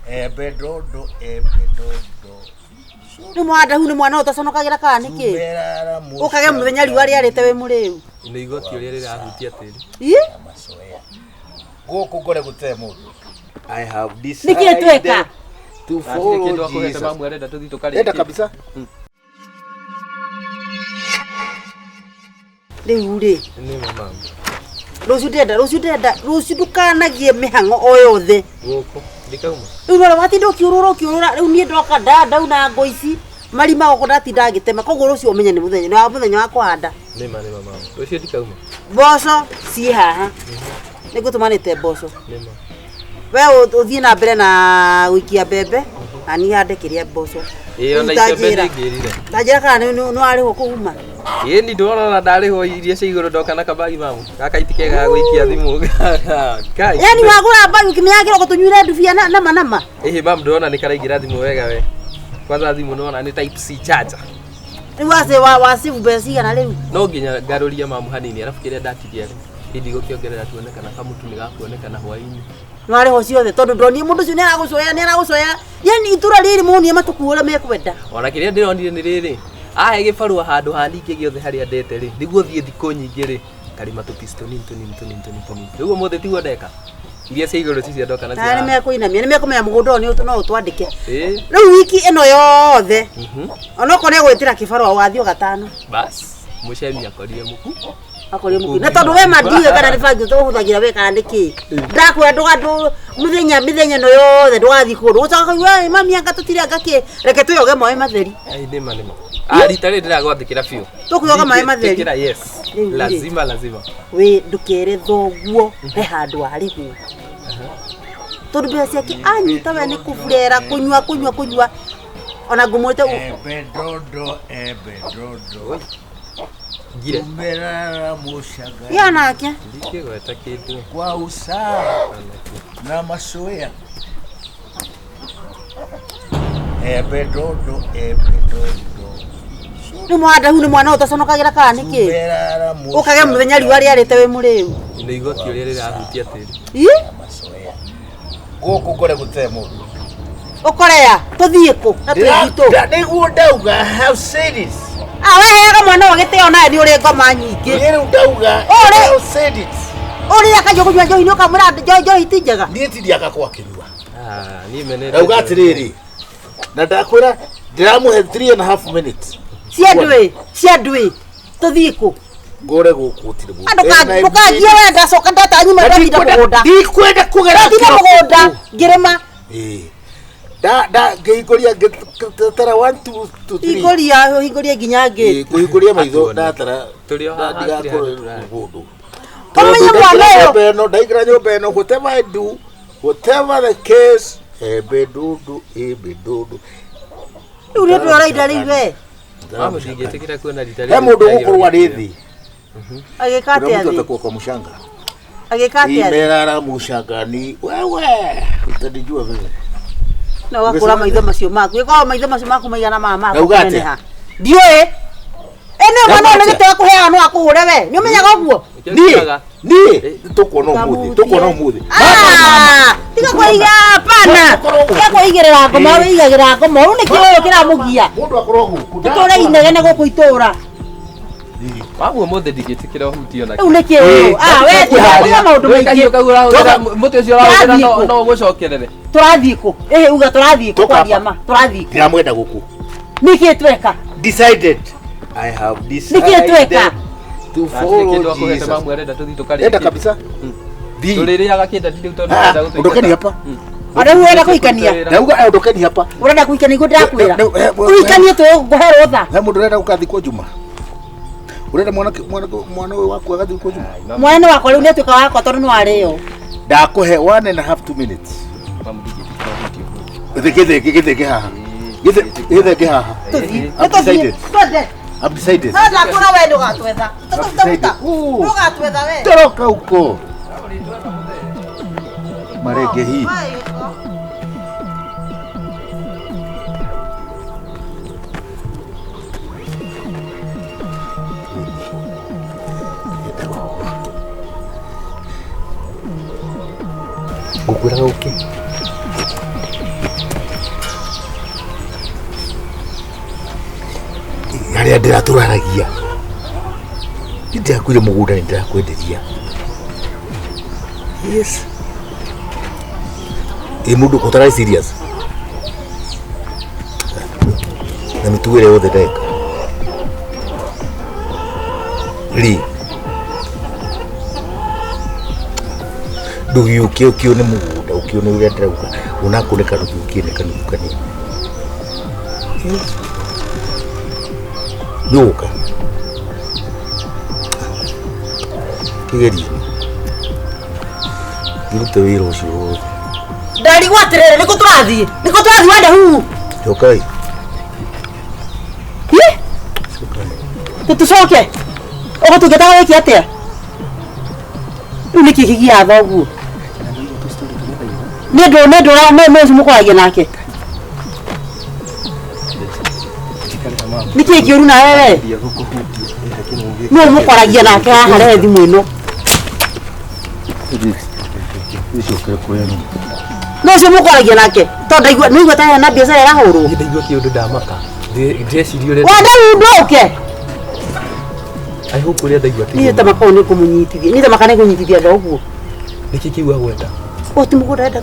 Ebedodo. Ni mwada hu ni mwana utaconokagira kana niki? Ukage muthenya riwa riarite we muriu. Ino igoti uria rirahutia tiri. Masoya. Goko gore gute mundu. I have decided. Niki tweka. To follow Jesus. Enda kabisa. Riu ri. Ni mama. Rucio ndukanagie mihango o yothe. Goko. Ndikauma. Riu watinda ukiurura riu nie ndoka ndau na ngo ici. Marima goko ndatinda ngitema koguo rucio umenye ni muthenya wa kuhanda. Ni mama. Rucio ndikauma. Boco ci haha. Nigutumanite boco. Ni mama. We uthie na mbere na wikia mbembe ani hande kiria boco. Ona ikembere ngirire. Ndajira kana no ariho kuuma. Ni ndorora ndariho iria cia iguru ndoka na kabagi mamu. Gaka itikega gwikia thimu. Kai. Yani wagura bagi kimiagira gutunyure ndufia nama. Mamu ndona ni karaingira thimu wega we. Kwanza thimu nona ni type C charger. Ni wasivu besi kana riu. No nginya ngaruria mamu hanini arafu kiria ndatigia. Hindi gukiongerera tuonekana kamutu ni gakuonekana hwaini. Nware ho ciothe tondu ndoni mundu cio ni aragucoya yani itura riri munie matukuura mekwenda ona kiria ndironire ni riri ahe gibarua handu handike giothe haria ndete ri niguo thie thiko nyingi ri karima tu pistoni tuni niguo mothe tiguo ndeka iria cia iguru cicia ndoka na cia ni mekuinamia ni mekumenya mugunda ni no utwandike riu wiki ino yothe ona ko ne gwitira kibarua wathio gatano bas mucemia korire muku akore muku na tondu we mandiwe kana ribangi to huthagira we kana niki ndakwira ndugandu mithenya no yothe ndugathi kundu ucoka we mami anga tutire ngaki reke tuyoge moe matheri ni ma rita ri ndiragwathikira biu tukuyoga moe matheri kira yes lazima we ndukere thoguo he handu arihu tondu bia ciake anyita we ni kufurera kunywa ona ngumwite ebedodo gire merara mushaga yana ake ndikigweta kindu kwa usawa na masoya ebedodo ni mwada hu ni mwana utaconokagira kana niki ukage muthenya riwa riarite we muriu ino igoti uria rirahutia tiri masoya goko gore gute mundu ukorea tuthie ku na twito niguo ndauga have said this awehega mwana wagiteo naye ni uri ngoma nyingi ni ndauga have said it uri akajo kunywa njohi no kamura njohi tinjega ni tindiaka kwa kinywa ni menete ndauga atiriri na ndakwira ndiramuhe 3.5 minutes ciandwi tuthie ku gore gukutire bu ndukagie we ndacoka ndatanyuma ndahinda mugunda ndikwenda kugera mugunda ngirima ngeikoria tara 1 2 3 hingoria nginya ngi kuhingoria maitho ndatara turi ndigakorwo gundu Omenya mwana yo no ndaigira nyumba eno whatever I do whatever the case ebedodo uri turaida riwe mamu ndigetekira kuona ritari he mundu gukorwa rithi agikate athi mtu kwa mushanga agikate athi imerara mushangani wewe utadijua vile na wakura maitho macio maku iko maitho macio maku maigana mama ugate ndiwe ene mwana ne gete kuhea no akuhure we ni umenyaga uguo ni tukuona umuthi tiga kuiga pana tiga kuigirira ngoma we igagira ngoma ru nikio kiramugia mundu akorogu tutura inegene guku itura wabu mothe ndigetikira hutio na unekio we tiga maundu maingi muti ucio rawira no gucokerere turathii ku uga turathii ku kwa diama turathii ku ndiramwenda guku niki tweka decided I have decided niki tweka to follow Jesus. mamu arenda tuthi tukari enda kabisa tuliriaga kinda ndi tutonda ndokeni hapa Ora uenda kuikania ndauga ndokeni hapa urenda kuikania igo ndakwira uikanie tu nguhero tha he mundu urenda ukathikwo juma urenda mwana waku agathikwo juma mwana wako riu netuka wako tondu ni wario ndakuhe 1.5 2 minutes mamu ndigetikira githeke haha githeke haha I'm decided hada kuna wewe ndo gatwetha ndo gatwetha wewe toroka huko marege hii gukura uke ndiraturanagia ndirakwire mugunda ndirakwenderia yes mundu kotara serious na mituwire yothe ndeka ri ndugiukie ukione mugunda ukione uria ndirauga unakuneka ndugiukie ne kanukani nduka kigeri ndute wira ucio ndari gwatirere niko turathi wende hu jokai tutucoke ogo tungetaga wiki atia niki kigia thogu nendo mukoragia nake niki kiuru na wewe no mukoragia nake haha re thimu ino no se mukoragia nake tonda nigwa ta na biacara ya huru ndaigua kiundu ndamaka ndeciria ure wanda ndoke I hope uria ndaigua ti ni tamakao ni kumunyitithia ni tamakane kunyitithia ndoguo niki kiuga gweta o ti mugura enda